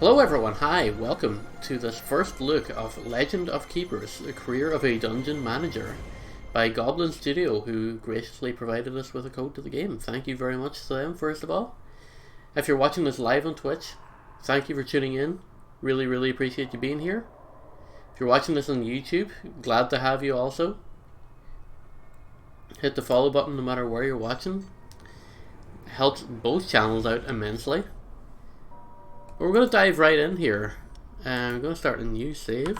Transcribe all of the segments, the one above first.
Hello everyone, hi, welcome to this first look of Legend of Keepers, the career of a dungeon manager by Goblinz Studio, who graciously provided us with a code to the game. Thank you very much to them, first of all. If you're watching this live on Twitch, thank you for tuning in. Really appreciate you being here. If you're watching this on YouTube, glad to have you also. Hit the follow button no matter where you're watching. It helps both channels out immensely. But we're going to dive right in here. I'm going to start a new save.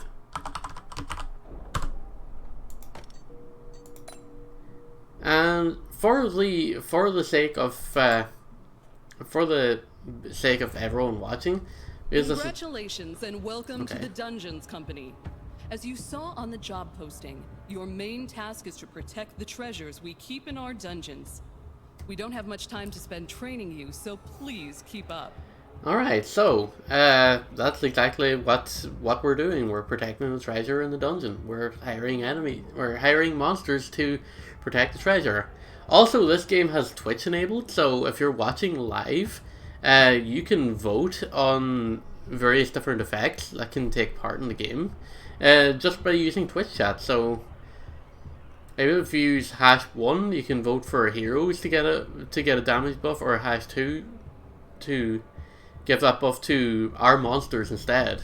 And for the sake of everyone watching, congratulations and welcome to the Dungeons Company. As you saw on the job posting, your main task is to protect the treasures we keep in our dungeons. We don't have much time to spend training you, so please keep up. Alright, so that's exactly what we're doing. We're protecting the treasure in the dungeon. We're hiring monsters to protect the treasure. Also, this game has Twitch enabled, so if you're watching live, you can vote on various different effects that can take part in the game just by using Twitch chat. So if you use #1, you can vote for heroes to get a damage buff, or #2 to give that buff to our monsters instead.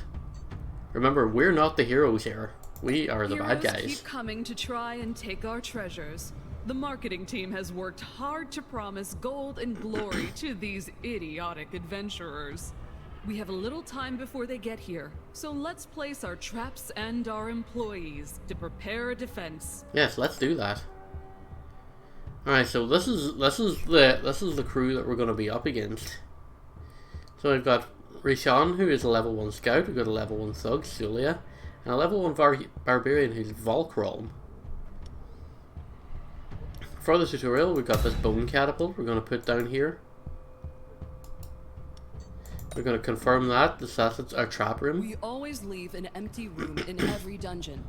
Remember, we're not the heroes here. We are the bad guys. Heroes keep coming to try and take our treasures. The marketing team has worked hard to promise gold and glory to these idiotic adventurers. We have a little time before they get here, so let's place our traps and our employees to prepare a defense. Yes, let's do that. Alright, so this is the crew that we're going to be up against. So we've got Rishon, who is a level 1 scout. We've got a level 1 thug, Sulia, and a level 1 barbarian, who's Volkrom. For the tutorial, we've got this bone catapult we're going to put down here. We're going to confirm that this is our trap room. We always leave an empty room in every dungeon.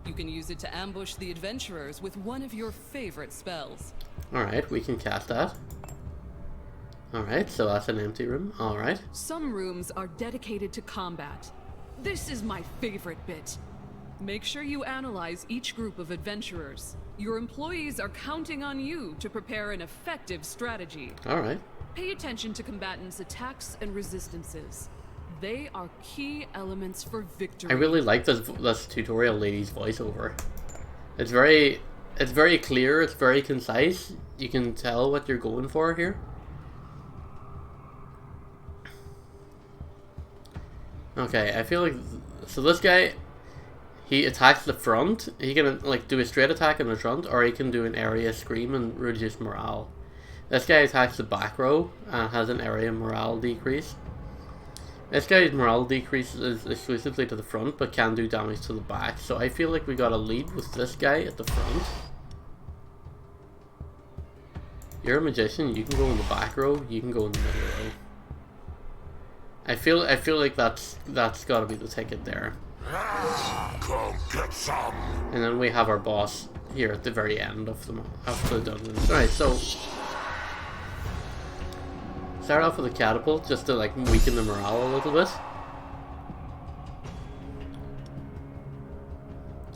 You can use it to ambush the adventurers with one of your favorite spells. Alright, we can cast that. Alright, so that's an empty room. Alright. Some rooms are dedicated to combat. This is my favorite bit. Make sure you analyze each group of adventurers. Your employees are counting on you to prepare an effective strategy. Alright. Pay attention to combatants' attacks and resistances. They are key elements for victory. I really like this tutorial lady's voiceover. It's very clear, it's very concise. You can tell what you're going for here. Okay, I feel like, so this guy, he attacks the front. He can like do a straight attack in the front, or he can do an area scream and reduce morale. This guy attacks the back row and has an area morale decrease. This guy's morale decrease is exclusively to the front, but can do damage to the back. So I feel like we got a lead with this guy at the front. You're a magician, you can go in the back row, you can go in the middle row. I feel like that's got to be the ticket there. Come get some. And then we have our boss here at the very end of the dungeon. Alright, so start off with a catapult just to like weaken the morale a little bit.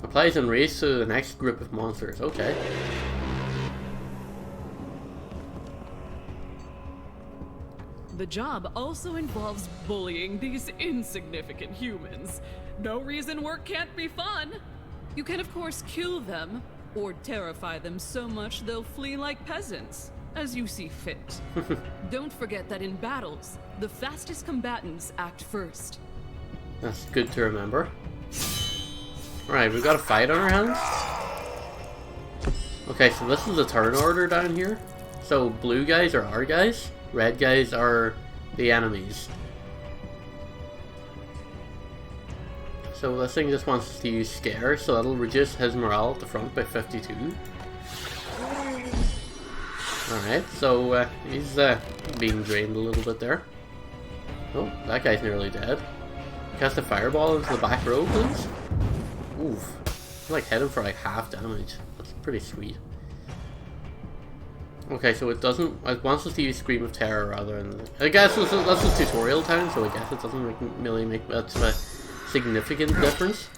Applies enrage to the next group of monsters. Okay. The job also involves bullying these insignificant humans. No reason work can't be fun. You can of course kill them, or terrify them so much they'll flee like peasants, as you see fit. Don't forget that in battles, the fastest combatants act first. That's good to remember. Alright, we've got a fight on our hands. Okay, so this is the turn order down here. So blue guys are our guys. Red guys are the enemies. So this thing just wants us to use Scare, so that'll reduce his morale at the front by 52. Alright, so he's being drained a little bit there. Oh, that guy's nearly dead. Cast a fireball into the back row, please. Oof. I like hit him for like half damage. That's pretty sweet. Okay, so it doesn't. It wants us to use Scream of Terror rather than. I guess this is tutorial time, so I guess it doesn't really make much of a significant difference.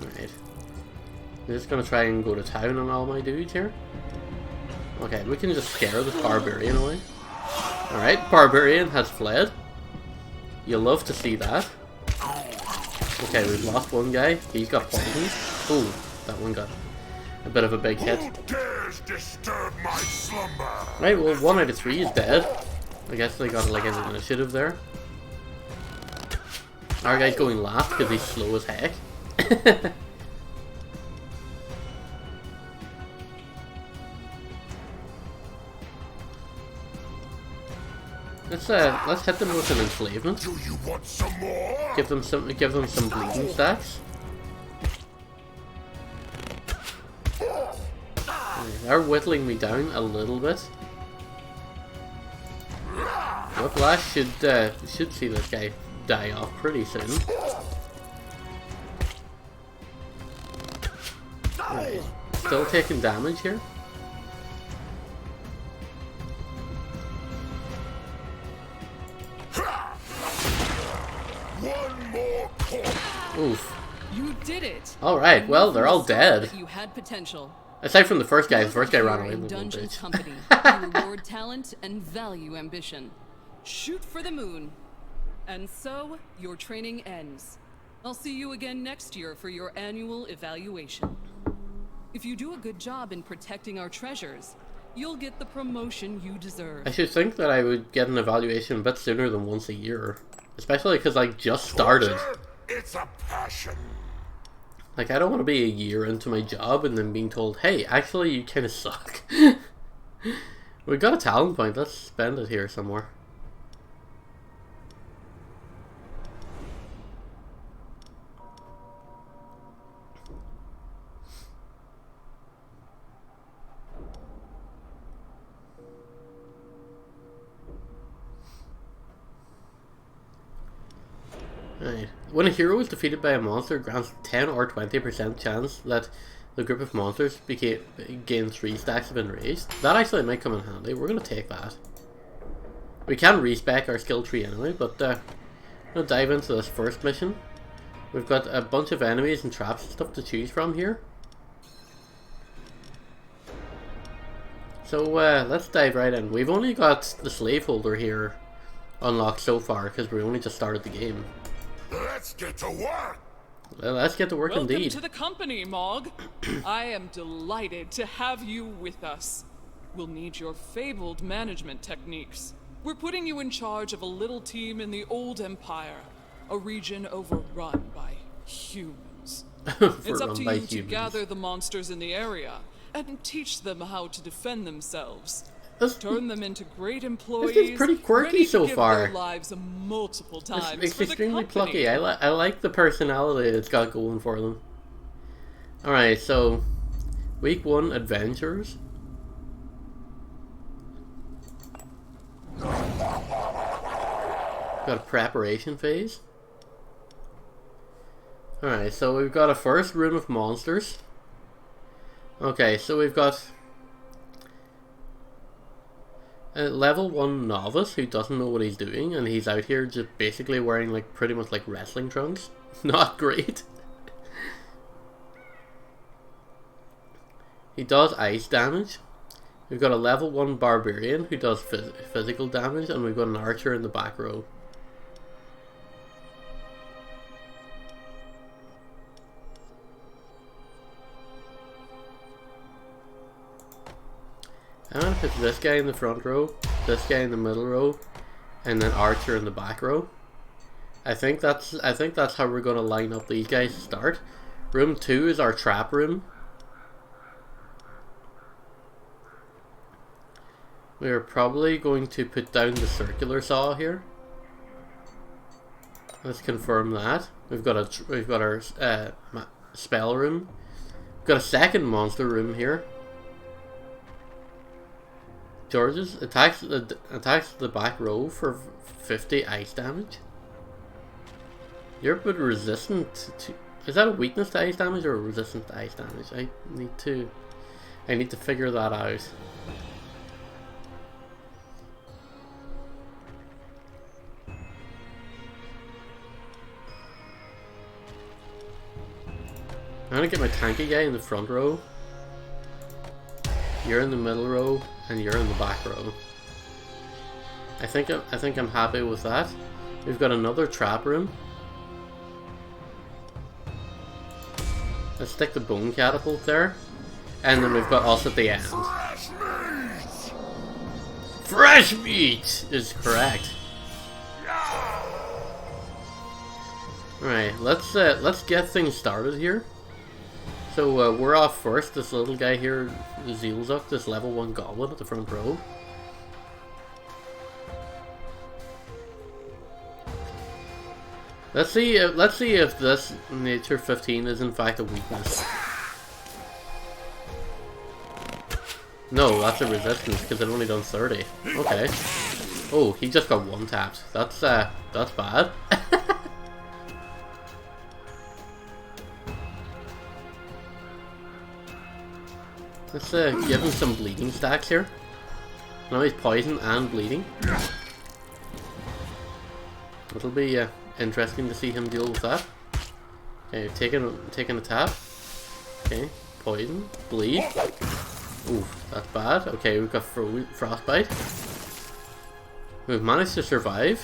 Alright. I'm just gonna try and go to town on all my dudes here. Okay, we can just scare this barbarian away. Alright, barbarian has fled. You'll love to see that. Okay, we've lost one guy. He's got poisoned. Ooh, that one got a bit of a big hit. Who dares disturb my slumber? Right, well, 1 out of 3 is dead. I guess they got like an initiative there. Our guy's going last because he's slow as heck. Let's hit them with an enslavement. Do you want some more? Give them some bleeding stacks. They're whittling me down a little bit. Whiplash should see this guy die off pretty soon. Right. Still taking damage here. One more corpse. Oof. You did it. Alright, well, they're all dead. You had potential. Aside from the first guy ran away with a Dungeons bitch. Company. You reward talent and value ambition. Shoot for the moon. And so, your training ends. I'll see you again next year for your annual evaluation. If you do a good job in protecting our treasures, you'll get the promotion you deserve. I should think that I would get an evaluation a bit sooner than once a year. Especially because I just started. Torture? It's a passion. Like, I don't want to be a year into my job and then being told, hey, actually, you kind of suck. We've got a talent point. Let's spend it here somewhere. Right. When a hero is defeated by a monster, grants 10 or 20% chance that the group of monsters gain 3 stacks of enraged. That actually might come in handy. We're going to take that. We can respec our skill tree anyway, but we're going to dive into this first mission. We've got a bunch of enemies and traps and stuff to choose from here. So let's dive right in. We've only got the slaveholder here unlocked so far because we only just started the game. Let's get to work. Well, let's get to work Welcome indeed. to the company, Mog. I am delighted to have you with us. We'll need your fabled management techniques. We're putting you in charge of a little team in the Old Empire, a region overrun by humans. It's up to you to gather the monsters in the area and teach them how to defend themselves. Turn them into great employees. This is pretty quirky ready to so give far. Their lives multiple times It's for the extremely company. plucky. I like the personality it's got going for them. Alright, so week 1 adventures. Got a preparation phase. Alright, so we've got a first room of monsters. Okay, so we've got a level 1 novice who doesn't know what he's doing, and he's out here just basically wearing like pretty much like wrestling trunks. Not great. He does ice damage. We've got a level 1 barbarian who does physical damage, and we've got an archer in the back row. I'm gonna put this guy in the front row, this guy in the middle row, and then Archer in the back row. I think that's how we're gonna line up these guys to start. Room 2 is our trap room. We're probably going to put down the circular saw here. Let's confirm that. We've got our spell room. We've got a second monster room here. George's attacks the back row for 50 ice damage. You're a bit resistant to... Is that a weakness to ice damage or a resistance to ice damage? I I need to figure that out. I'm gonna get my tanky guy in the front row. You're in the middle row, and you're in the back row. I think I'm happy with that. We've got another trap room. Let's stick the bone catapult there, and then we've got us at the end. Fresh meat! Fresh meat is correct. Alright, let's get things started here. So we're off first. This little guy here, Zealzuk, this level 1 goblin at the front row. Let's see if this nature 15 is in fact a weakness. No, that's a resistance because it only done 30. Okay. Oh, he just got one tapped. That's bad. Let's give him some bleeding stacks here. Now he's poison and bleeding. It'll be interesting to see him deal with that. Okay, taking a tap. Okay, poison, bleed. Ooh, that's bad. Okay, we've got frostbite. We've managed to survive.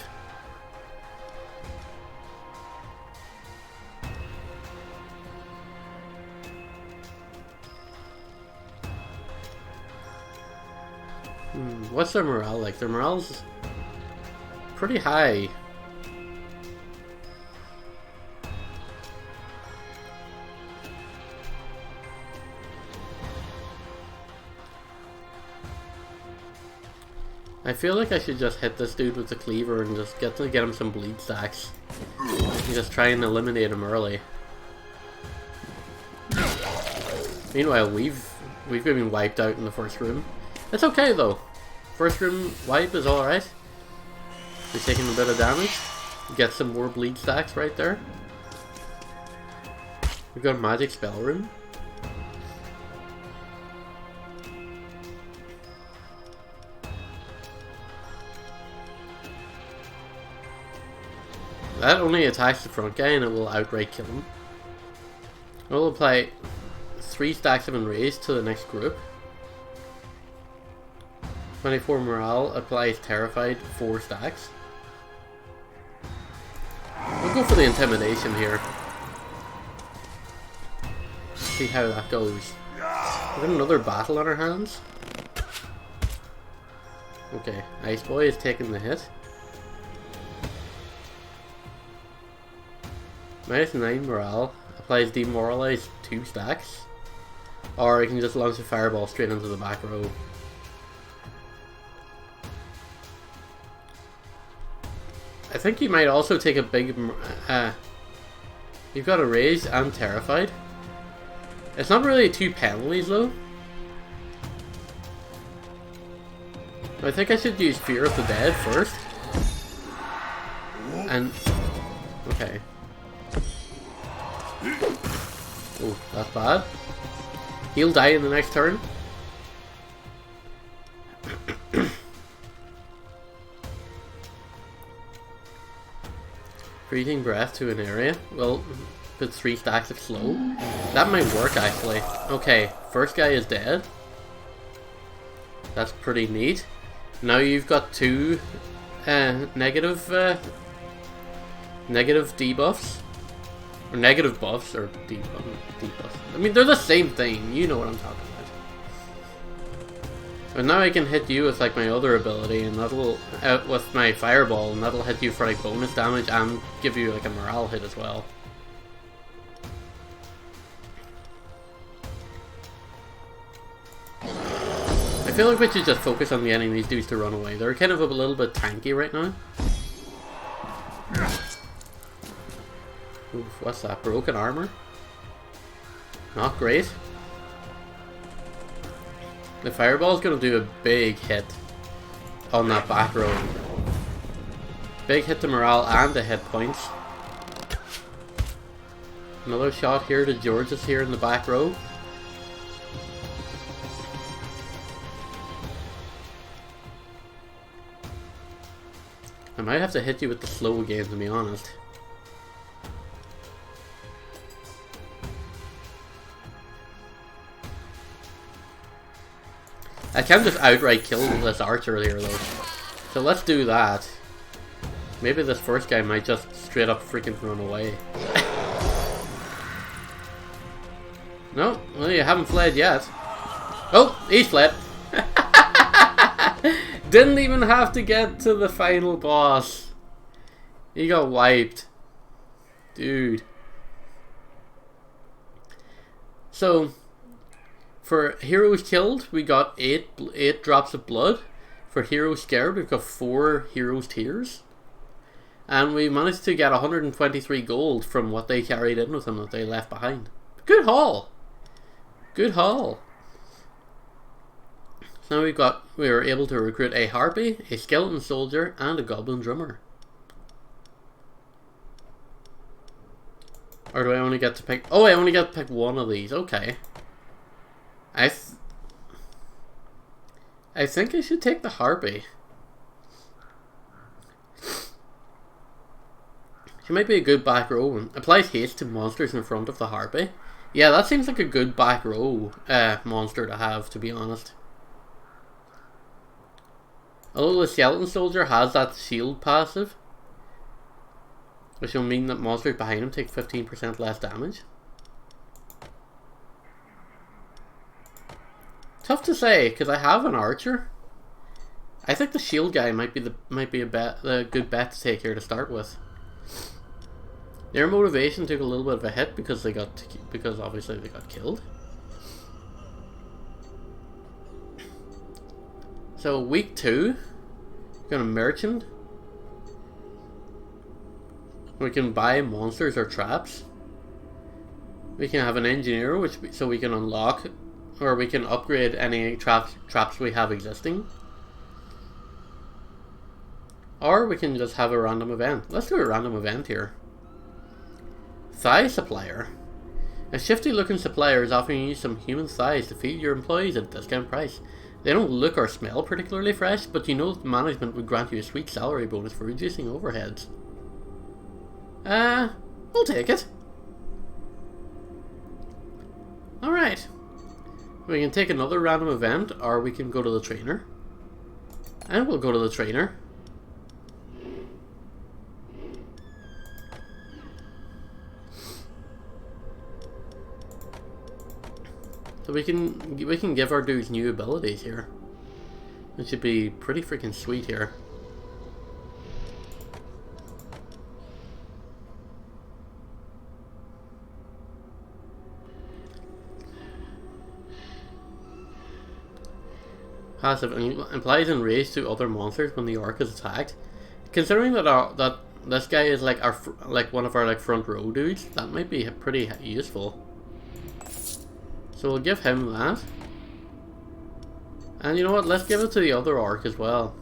What's their morale like? Their morale's pretty high. I feel like I should just hit this dude with the cleaver and just get him some bleed stacks. And just try and eliminate him early. Meanwhile, we've been wiped out in the first room. It's okay though. First room wipe is alright. We're taking a bit of damage. Get some more bleed stacks right there. We've got a magic spell room. That only attacks the front guy and it will outright kill him. We'll apply 3 stacks of enrage to the next group. 24 morale applies terrified 4 stacks. We'll go for the intimidation here. See how that goes. We've got another battle on our hands. Okay, Ice Boy is taking the hit. -9 morale applies demoralize 2 stacks. Or you can just launch a fireball straight into the back row. I think you might also take a big... you've got a raise and terrified. It's not really 2 penalties though. I think I should use Fear of the Dead first. And... okay. Oh, that's bad. He'll die in the next turn. Breathing breath to an area. Well, put 3 stacks of slow. That might work actually. Okay, first guy is dead. That's pretty neat. Now you've got 2 negative debuffs. Or negative buffs, or debuffs. I mean, they're the same thing. You know what I'm talking about. And now I can hit you with like my other ability, and that'll with my fireball, and that'll hit you for like bonus damage and give you like a morale hit as well. I feel like we should just focus on getting these dudes to run away. They're kind of a little bit tanky right now. Oof, what's that? Broken armor? Not great. The fireball is going to do a big hit on that back row. Big hit to morale and the hit points. Another shot here to George's here in the back row. I might have to hit you with the slow again, to be honest. I can't just outright kill this archer here though. So let's do that. Maybe this first guy might just straight up freaking run away. No, well, you haven't fled yet. Oh, he's fled. Didn't even have to get to the final boss. He got wiped. Dude. So, for heroes killed, we got 8 drops of blood. For heroes scared, we've got 4 heroes tears. And we managed to get 123 gold from what they carried in with them that they left behind. Good haul! Good haul! So now we were able to recruit a harpy, a skeleton soldier, and a goblin drummer. Or do I only get to pick... Oh, I only get to pick one of these. Okay. I think I should take the harpy. She might be a good back row. And applies haste to monsters in front of the harpy. Yeah, that seems like a good back row monster to have, to be honest. Although the skeleton soldier has that shield passive, which will mean that monsters behind him take 15% less damage. Tough to say, because I have an archer. I think the shield guy might be a good bet to take here to start with. Their motivation took a little bit of a hit because obviously they got killed. So week 2, we're gonna merchant. We can buy monsters or traps. We can have an engineer, so we can unlock, or we can upgrade any traps we have existing. Or we can just have a random event. Let's do a random event here. Thigh supplier. A shifty looking supplier is offering you some human thighs to feed your employees at a discount price. They don't look or smell particularly fresh, but you know that management would grant you a sweet salary bonus for reducing overheads. We'll take it. Alright. We can take another random event, or we can go to the trainer. And we'll go to the trainer. So we can give our dudes new abilities here. It should be pretty freaking sweet here. Passive implies enrage to other monsters when the orc is attacked. Considering that this guy is like one of our front row dudes, that might be pretty useful. So we'll give him that. And you know what, let's give it to the other orc as well.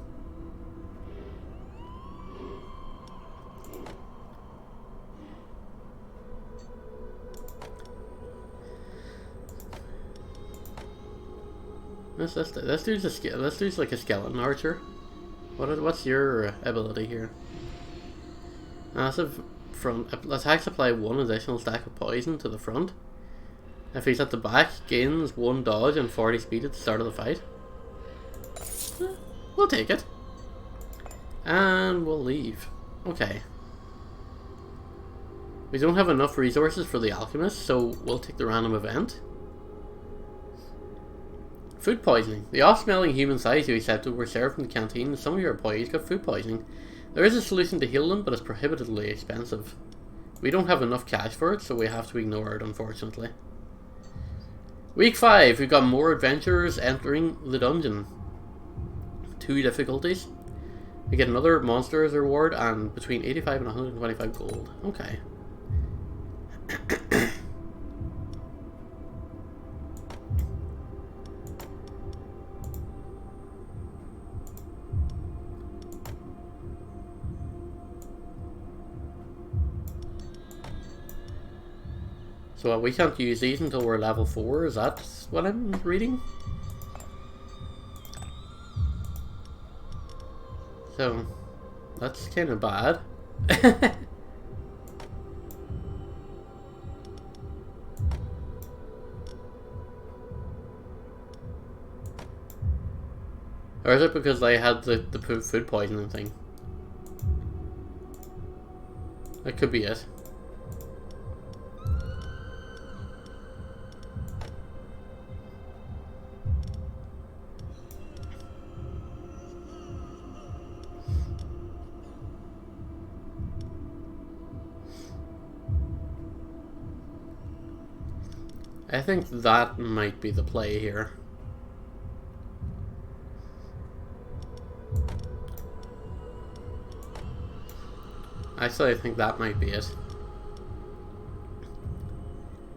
Let's do like a skeleton archer. What's your ability here? Massive attacks apply 1 additional stack of poison to the front. If he's at the back, gains 1 dodge and 40 speed at the start of the fight. We'll take it. And we'll leave. Okay. We don't have enough resources for the alchemist, so we'll take the random event. Food poisoning. The off-smelling human thighs you accepted were served in the canteen and some of your employees got food poisoning. There is a solution to heal them, but it's prohibitively expensive. We don't have enough cash for it, so we have to ignore it, unfortunately. Week 5, we've got more adventurers entering the dungeon. 2 difficulties. We get another monster as a reward and between 85 and 125 gold. Okay. So we can't use these until we're level 4, is that what I'm reading? So, That's kind of bad. Or is it because they had the food poisoning thing? That could be it. I think that might be the play here. Actually, I think that might be it.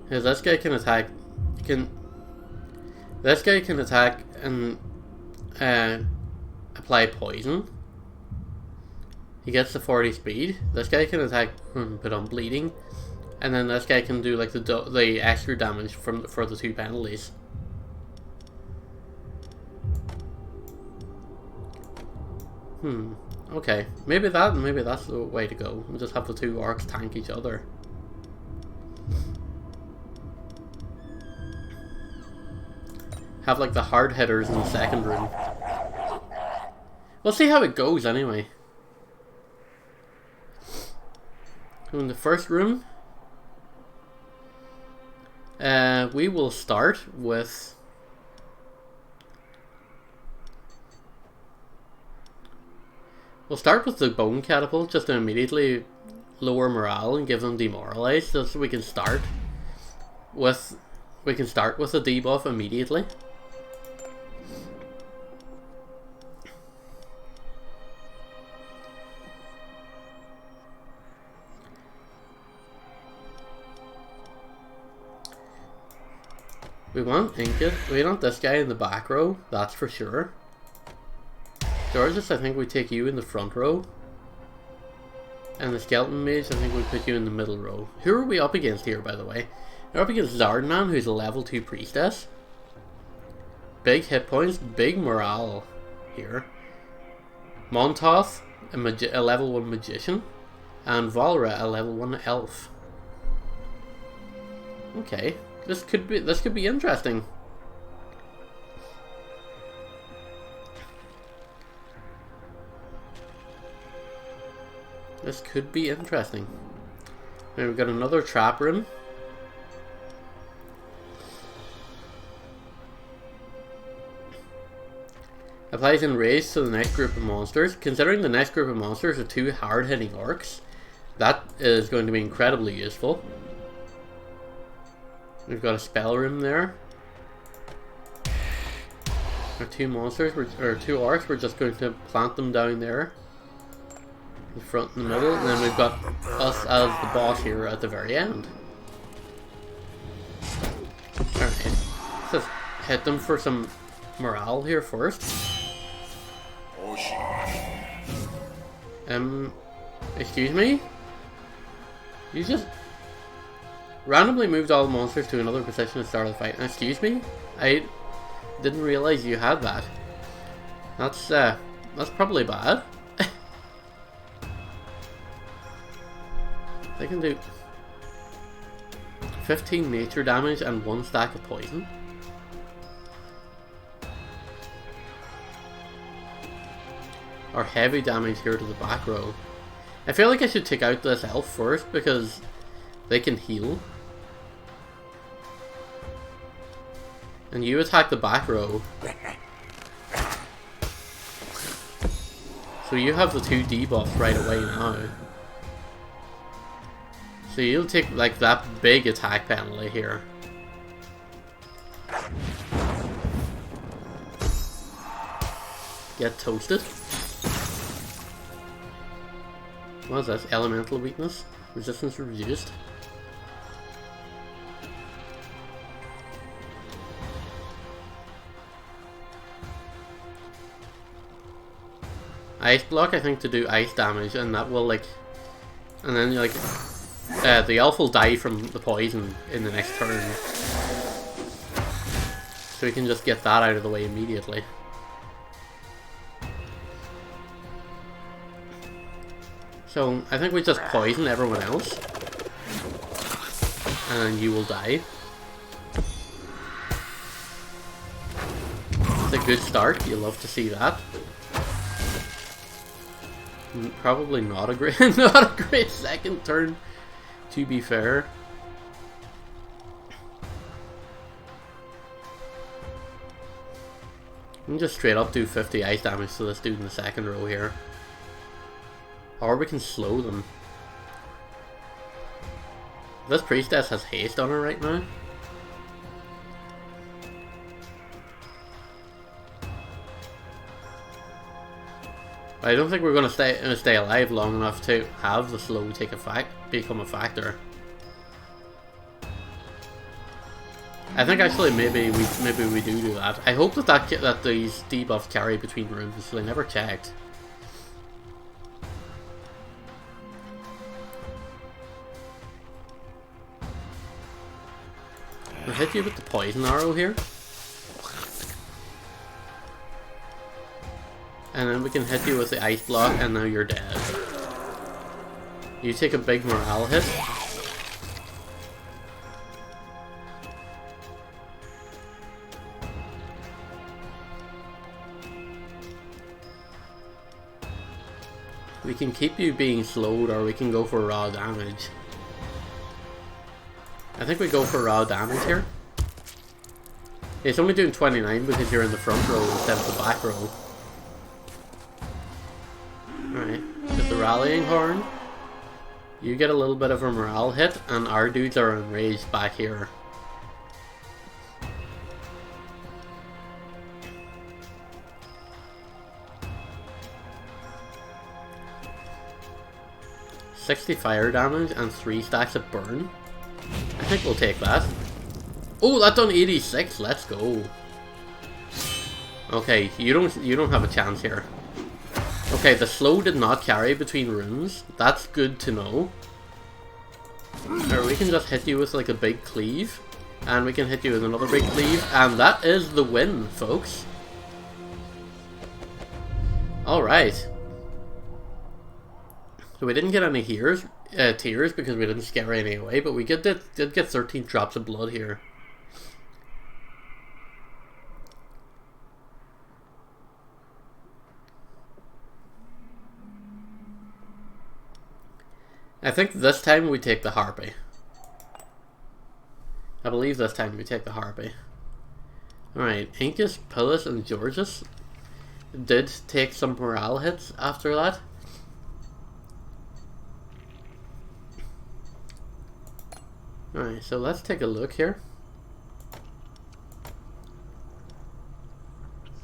Because this guy can attack. This guy can attack and apply poison. He gets the 40 speed. This guy can attack and put on bleeding, and then this guy can do like the extra damage for the 2 penalties. Okay, maybe that's the way to go. We'll just have the 2 orcs tank each other. Have like the hard hitters in the second room. We'll see how it goes anyway. So in the first room, we will start with the bone catapult just to immediately lower morale and give them demoralized, just so we can start with a debuff immediately. We want Ingot. We want this guy in the back row, that's for sure. Georges, I think we take you in the front row. And the skeleton mage, I think we put you in the middle row. Who are we up against here, by the way? We're up against Zardman, who's a level 2 priestess. Big hit points, big morale here. Montoth, a level 1 magician. And Valra, a level 1 elf. Okay. This could be interesting. This could be interesting. Now we've got another trap room. Applies enrage to the next group of monsters. Considering the next group of monsters are 2 hard-hitting orcs, that is going to be incredibly useful. We've got a spell room there. Our 2 monsters, or 2 orcs, we're just going to plant them down there. In the front and the middle, and then we've got us as the boss here at the very end. Alright, let's just hit them for some morale here first. Excuse me? You just randomly moved all the monsters to another position at the start of the fight. Excuse me? I didn't realize you had that. That's probably bad. They can do 15 nature damage and 1 stack of poison. Or heavy damage here to the back row. I feel like I should take out this elf first because they can heal. And you attack the back row. So you have the 2 debuffs right away now. So you'll take like that big attack penalty here. Get toasted. What is this? Elemental weakness? Resistance reduced. Ice block, I think, to do ice damage, and that will like, and then like, the elf will die from the poison in the next turn, so we can just get that out of the way immediately. So I think we just poison everyone else. And you will die. It's a good start. You love to see that. Probably not a great, not a great second turn, to be fair. We can just straight up do 50 ice damage to this dude in the second row here. Or we can slow them. This priestess has haste on her right now. I don't think we're going to stay alive long enough to have the slow become a factor. I think actually maybe we do that. I hope that these debuffs carry between rooms, so I never checked. I'll hit you with the poison arrow here. And then we can hit you with the ice block and now you're dead. You take a big morale hit. We can keep you being slowed or we can go for raw damage. I think we go for raw damage here. It's only doing 29 because you're in the front row instead of the back row. Alright, with the rallying horn, you get a little bit of a morale hit and our dudes are enraged back here. $60 fire damage and 3 stacks of burn. I think we'll take that. Oh, that done 86. Let's go. Okay, you don't have a chance here. Okay, the slow did not carry between rooms. That's good to know. Or we can just hit you with like a big cleave. And we can hit you with another big cleave. And that is the win, folks. Alright. So we didn't get any tears because we didn't scare any away. But we did get 13 drops of blood here. I think this time we take the Harpy. I believe this time we take the Harpy. Alright, Incus, Pilus, and Georges did take some morale hits after that. Alright, so let's take a look here.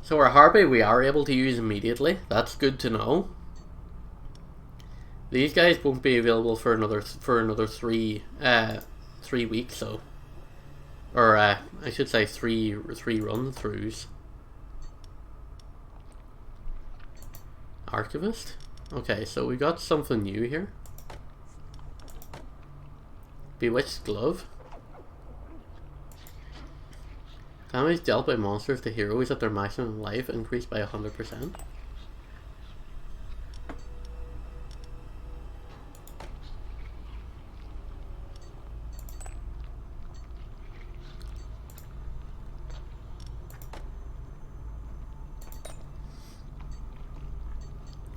So our Harpy we are able to use immediately. That's good to know. These guys won't be available for another 3 weeks, so, or I should say three run throughs. Archivist. Okay, so we got something new here. Bewitched Glove. Damage dealt by monsters to heroes at their maximum life increased by 100%.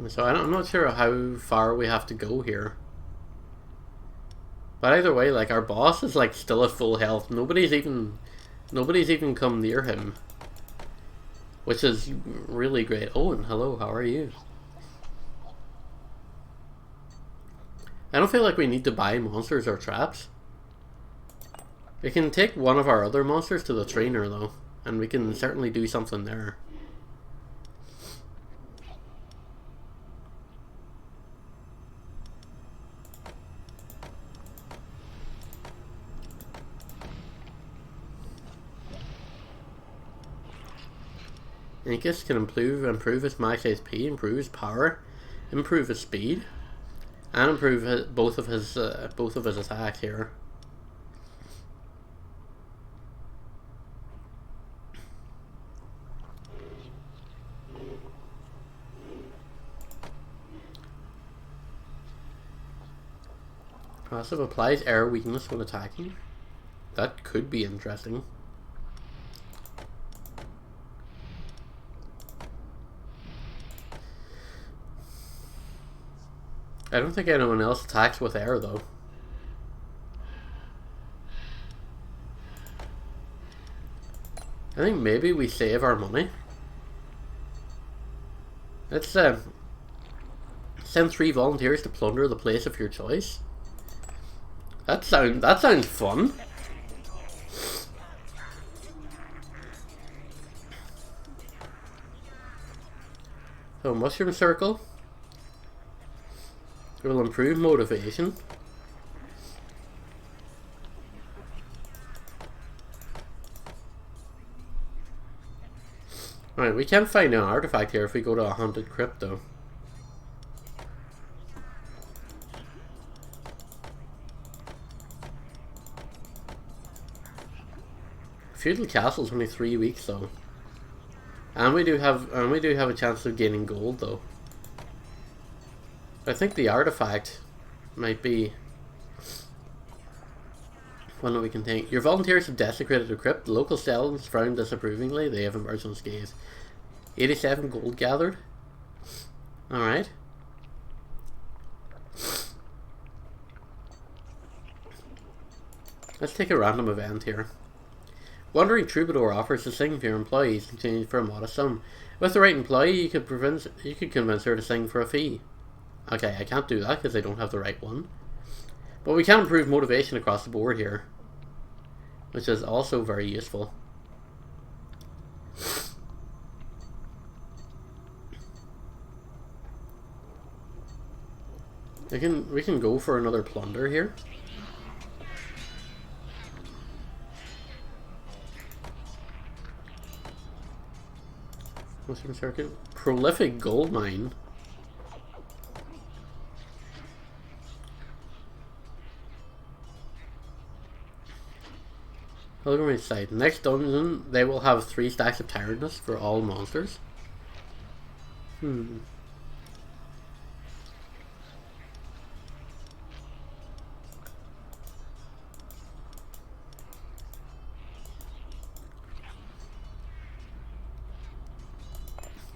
So I'm not sure how far we have to go here. But either way, like, our boss is like still at full health. Nobody's even come near him. Which is really great. Oh, and hello, how are you? I don't feel like we need to buy monsters or traps. We can take one of our other monsters to the trainer though. And we can certainly do something there. Incus can improve his max HP, improve his power, improve his speed, and improve both of his attacks here. Passive applies air weakness when attacking. That could be interesting. I don't think anyone else attacks with air though. I think maybe we save our money. Let's send 3 volunteers to plunder the place of your choice. That sounds fun. So mushroom circle. It will improve motivation. Alright, we can find an artifact here if we go to a haunted crypt though. Feudal Castle's only 3 weeks though. And we do have a chance of gaining gold though. I think the artifact might be one that we can take. Your volunteers have desecrated a crypt. The local citizens frown disapprovingly. They have emerged unscathed. 87 gold gathered. Alright. Let's take a random event here. Wandering Troubadour offers to sing for your employees in exchange for a modest sum. With the right employee, you could convince her to sing for a fee. Okay, I can't do that because I don't have the right one. But we can improve motivation across the board here, which is also very useful. We can go for another plunder here. Mushroom circuit. Prolific gold mine. Pilgrimage site. Next dungeon, they will have 3 stacks of tiredness for all monsters. You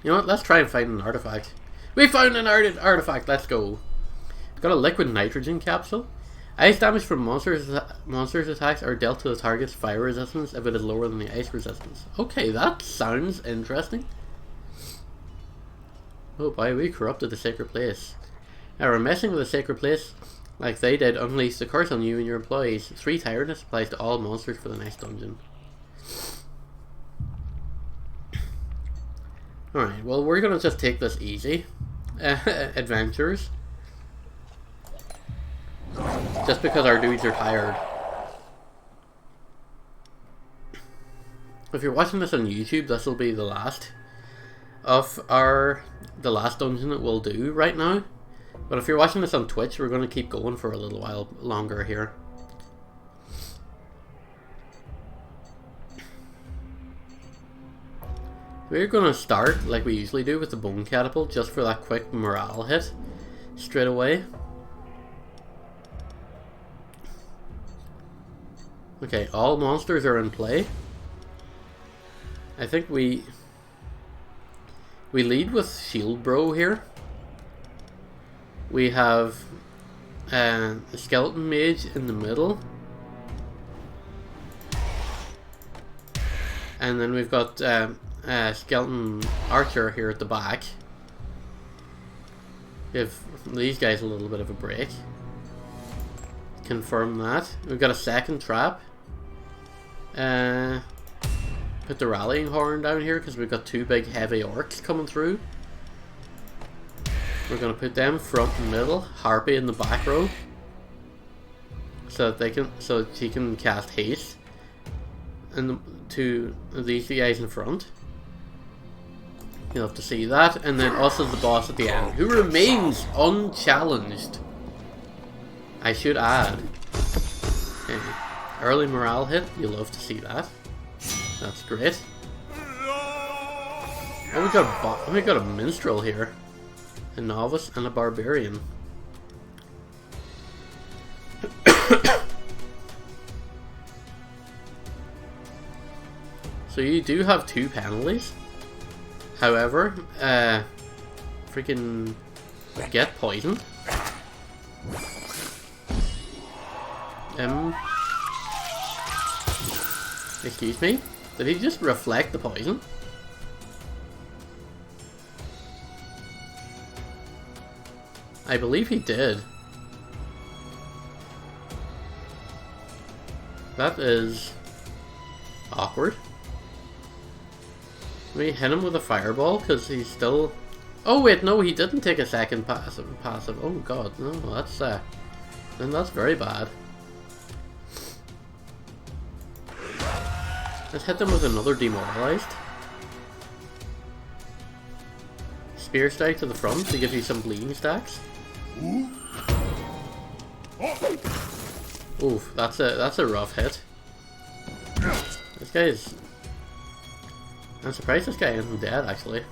know what? Let's try and find an artifact. We found an artifact. Let's go. Got a liquid nitrogen capsule. Ice damage from monsters attacks are dealt to the target's fire resistance if it is lower than the ice resistance. Okay, that sounds interesting. Oh boy, we corrupted the sacred place. Now we're messing with the sacred place like they did. Unleash the curse on you and your employees. 3 tiredness applies to all monsters for the next dungeon. Alright, well we're gonna just take this easy. Adventures. Just because our dudes are tired. If you're watching this on YouTube, this will be the last of the last dungeon that we'll do right now. But if you're watching this on Twitch, we're going to keep going for a little while longer here. We're going to start like we usually do with the bone catapult, just for that quick morale hit straight away. Okay, all monsters are in play. I think we lead with Shield Bro here. We have a Skeleton Mage in the middle. And then we've got Skeleton Archer here at the back. Give these guys a little bit of a break. Confirm that. We've got a second trap. Put the rallying horn down here because we've got 2 big heavy orcs coming through. We're going to put them front and middle. Harpy in the back row. So that she can cast haste. And to these guys in front. You'll have to see that. And then also the boss at the end, who remains unchallenged. I should add. Okay. Early morale hit, you'll love to see that. That's great. Oh, we got a minstrel here. A novice and a barbarian. So you do have 2 penalties. However, freaking get poisoned. Excuse me? Did he just reflect the poison? I believe he did. That is awkward. We hit him with a fireball because he's still... Oh wait, no, he didn't take a second passive. Oh god, no, that's then that's very bad. Let's hit them with another demoralized. Spear strike to the front to give you some bleeding stacks. Oof, that's a rough hit. This guy is... I'm surprised this guy isn't dead, actually.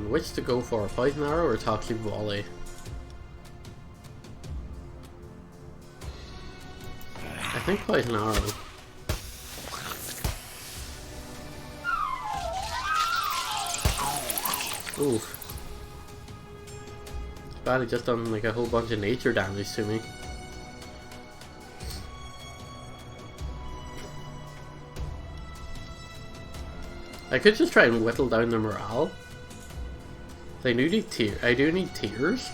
Which to go for? Poison arrow or toxic volley? I think poison arrow. Oof. It's bad he just done like a whole bunch of nature damage to me. I could just try and whittle down the morale. I do need tears.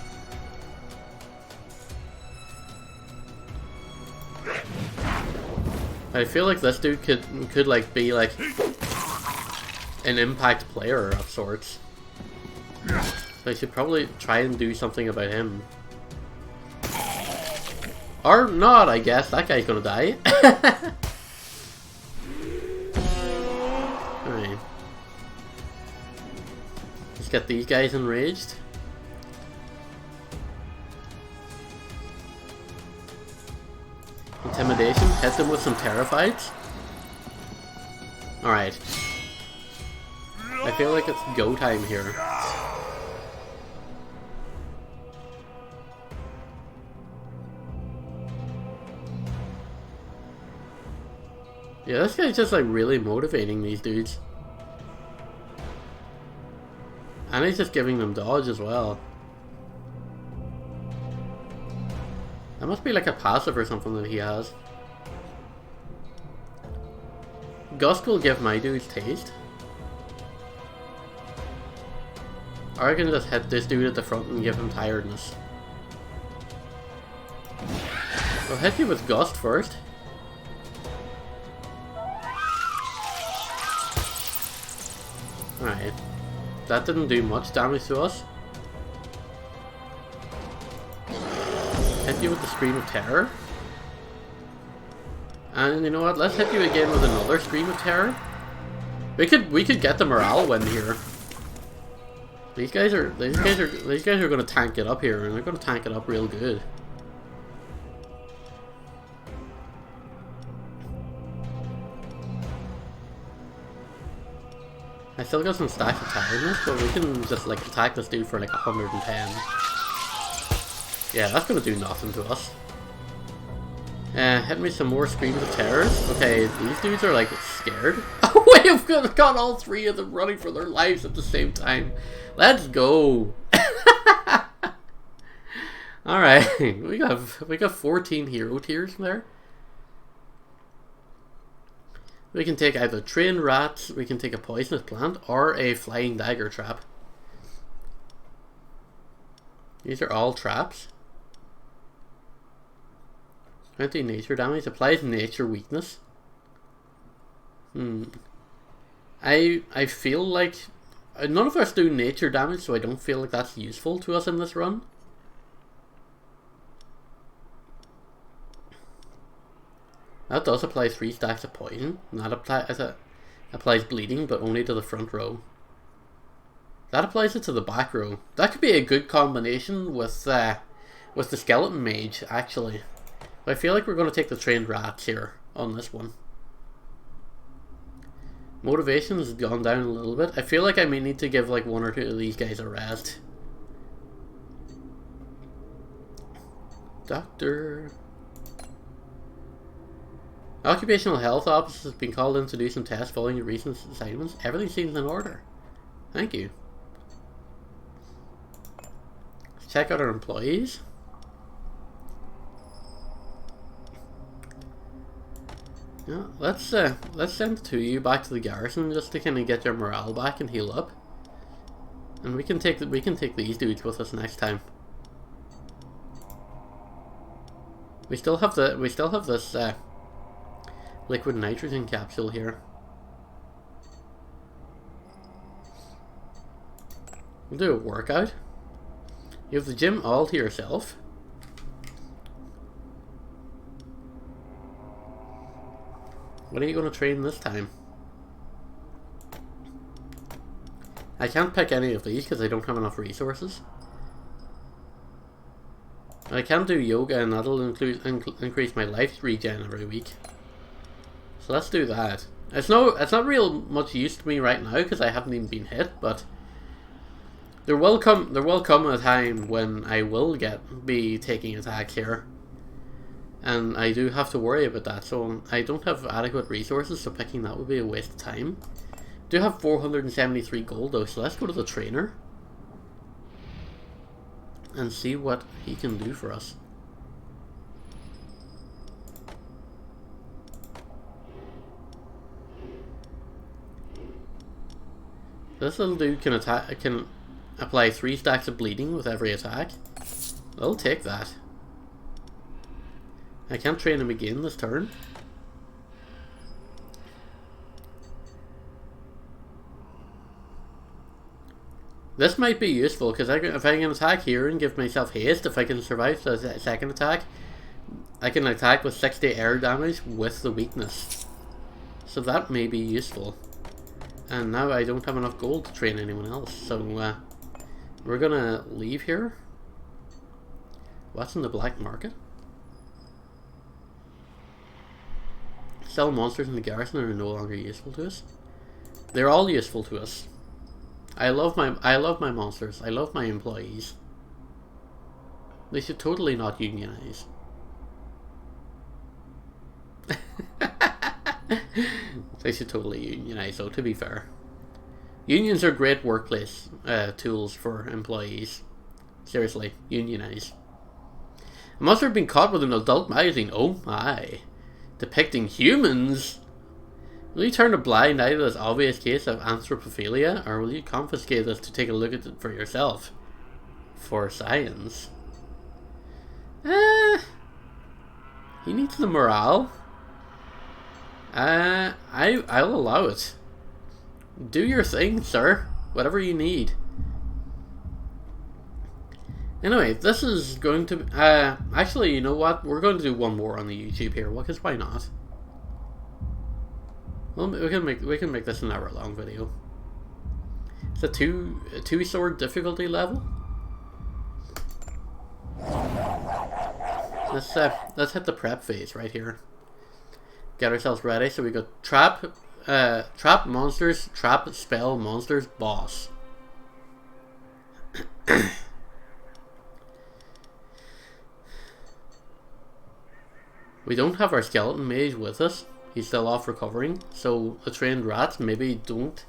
I feel like this dude could like be like an impact player of sorts. So I should probably try and do something about him. Or not, I guess. That guy's gonna die. Alright. Let's get these guys enraged. Intimidation, hit them with some terrifieds. Alright. I feel like it's go time here. Yeah, this guy's just like really motivating these dudes. And he's just giving them dodge as well. That must be like a passive or something that he has. Gust will give my dudes taste. Or I can just hit this dude at the front and give him tiredness. I'll hit you with Gust first. Alright. That didn't do much damage to us. Hit you with the Scream of Terror. And you know what? Let's hit you again with another Scream of Terror. We could get the morale win here. These guys are gonna tank it up here, and they're gonna tank it up real good. I still got some stacks of tiredness, but we can just like attack this dude for like 110. Yeah, that's gonna do nothing to us. Hit me some more Screams of Terrors. Okay, these dudes are like scared. Oh wait, I've got all three of them running for their lives at the same time. Let's go. Alright, we got 14 hero tiers there. We can take either trained rats, we can take a poisonous plant, or a flying dagger trap. These are all traps. 20 nature damage, applies nature weakness. I feel like none of us do nature damage, so I don't feel like that's useful to us in this run. That does apply 3 stacks of poison. And that applies Applies bleeding, but only to the front row. That applies it to the back row. That could be a good combination with the skeleton mage, actually. But I feel like we're going to take the trained rats here on this one. Motivation has gone down a little bit. I feel like I may need to give like 1 or 2 of these guys a rest. Doctor. Occupational health officer has been called in to do some tests following your recent assignments. Everything seems in order. Thank you. Let's check out our employees. Yeah, let's send 2 of you back to the garrison just to kind of get your morale back and heal up. And we can take these dudes with us next time. We still have this liquid nitrogen capsule here. We'll do a workout. You have the gym all to yourself. What are you going to train this time? I can't pick any of these because I don't have enough resources. I can do yoga and that'll increase my life regen every week. So let's do that. It's not real much use to me right now because I haven't even been hit, but there will come a time when I will be taking attacks here. And I do have to worry about that, so I don't have adequate resources, so picking that would be a waste of time. I do have 473 gold though, so let's go to the trainer and see what he can do for us. This little dude can apply 3 stacks of bleeding with every attack. I'll take that. I can't train him again this turn. This might be useful because if I can attack here and give myself haste, if I can survive the second attack, I can attack with 60 air damage with the weakness. So that may be useful. And now I don't have enough gold to train anyone else, so we're gonna leave here. What's in the black market? Sell monsters in the garrison are no longer useful to us. They're all useful to us. I love my monsters. I love my employees. They should totally not unionize. They should totally unionize though, to be fair. Unions are great workplace tools for employees. Seriously, unionize. A monster have been caught with an adult magazine. Oh my. Depicting humans? Will you turn a blind eye to this obvious case of anthropophilia, or will you confiscate this to take a look at it for yourself? For science. He needs the morale. I'll allow it. Do your thing, sir. Whatever you need. Anyway, this is going to actually, you know what? We're going to do one more on the YouTube here, because why not? Well, we can make this an hour-long video. It's a two sword difficulty level. Let's hit the prep phase right here. Get ourselves ready. So we got trap monsters, trap spell monsters, boss. We don't have our skeleton mage with us. He's still off recovering. So the trained rats maybe don't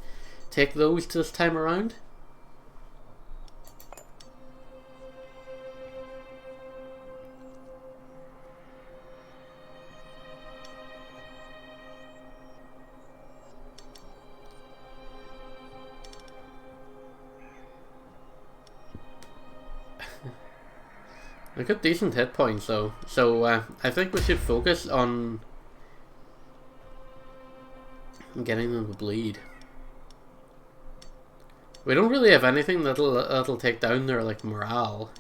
take those this time around. I got decent hit points though, so I think we should focus on getting them to bleed. We don't really have anything that'll take down their like morale.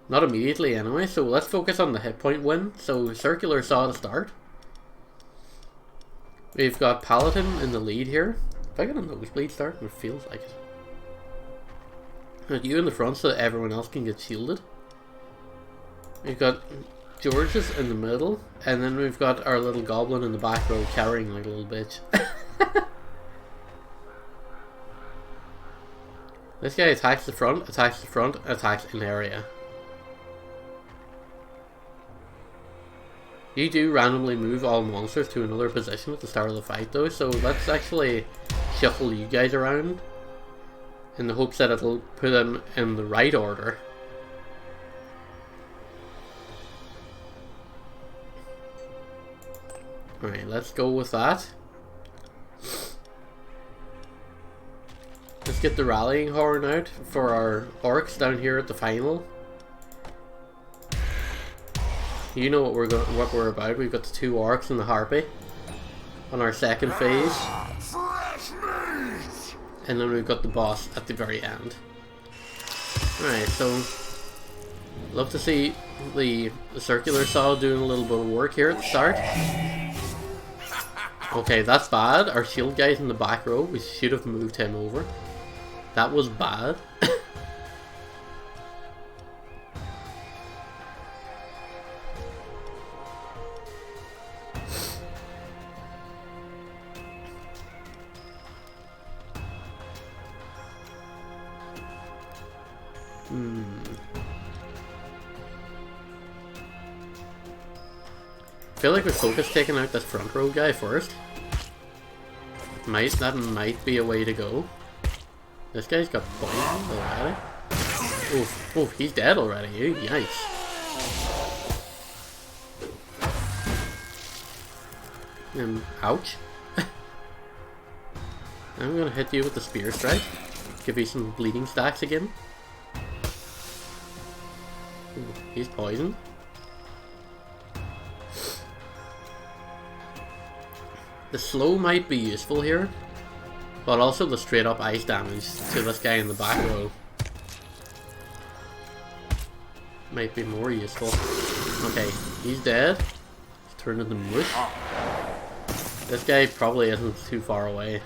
Not immediately anyway, so let's focus on the hit point win. So circular saw to start. We've got Paladin in the lead here. If I got a nosebleed starting, it feels like it. And you in the front so that everyone else can get shielded. We've got George's in the middle, and then we've got our little goblin in the back row carrying like a little bitch. This guy attacks the front, attacks in area. You do randomly move all monsters to another position at the start of the fight though, so let's actually shuffle you guys around in the hopes that it'll put them in the right order. Alright, let's go with that. Let's get the rallying horn out for our orcs down here at the final. You know what we're about. We've got the 2 orcs and the harpy on our second phase. And then we've got the boss at the very end. Alright, so love to see the circular saw doing a little bit of work here at the start. Okay, that's bad. Our shield guy's in the back row. We should have moved him over. That was bad. I feel like we focus taking out this front row guy first. That might be a way to go. This guy's got poison already. Oh, he's dead already. Yikes. Ouch. I'm gonna hit you with the spear strike. Give you some bleeding stacks again. Ooh, he's poisoned. The slow might be useful here, but also the straight up ice damage to this guy in the back row might be more useful. Okay, he's dead. He's turned into mush. This guy probably isn't too far away.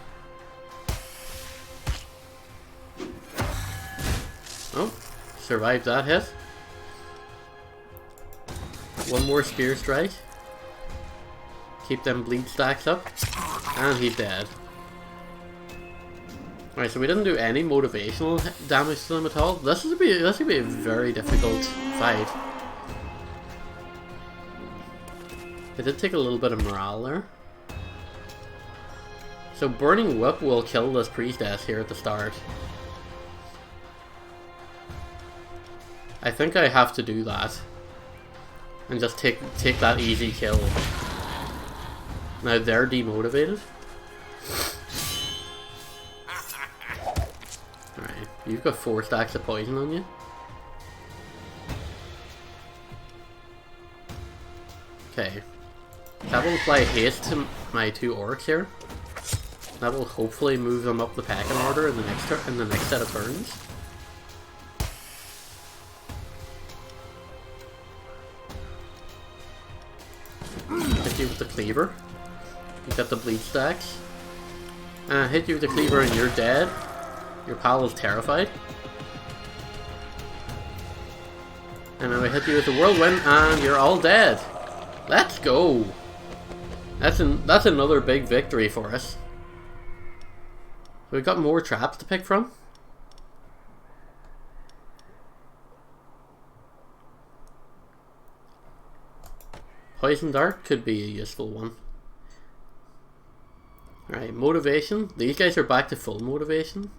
Oh, survived that hit. One more spear strike. Keep them bleed stacks up. And he's dead. Alright, so we didn't do any motivational damage to them at all. This would be a very difficult fight. It did take a little bit of morale there. So Burning Whip will kill this priestess here at the start. I think I have to do that. And just take that easy kill. Now they're demotivated. Alright, you've got 4 stacks of poison on you. Okay. That will apply haste to my 2 orcs here. That will hopefully move them up the pecking order in the next set of turns. Hit you with the cleaver. You got the bleed stacks. Hit you with the cleaver and you're dead. Your pal is terrified. And now I hit you with the whirlwind and you're all dead. Let's go. That's another big victory for us. So we've got more traps to pick from. Poison Dart could be a useful one. Alright, motivation. These guys are back to full motivation.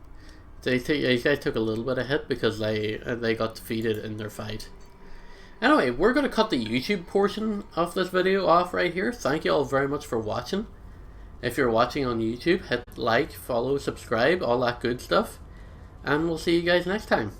These guys took a little bit of hit because they got defeated in their fight. Anyway, we're going to cut the YouTube portion of this video off right here. Thank you all very much for watching. If you're watching on YouTube, hit like, follow, subscribe, all that good stuff. And we'll see you guys next time.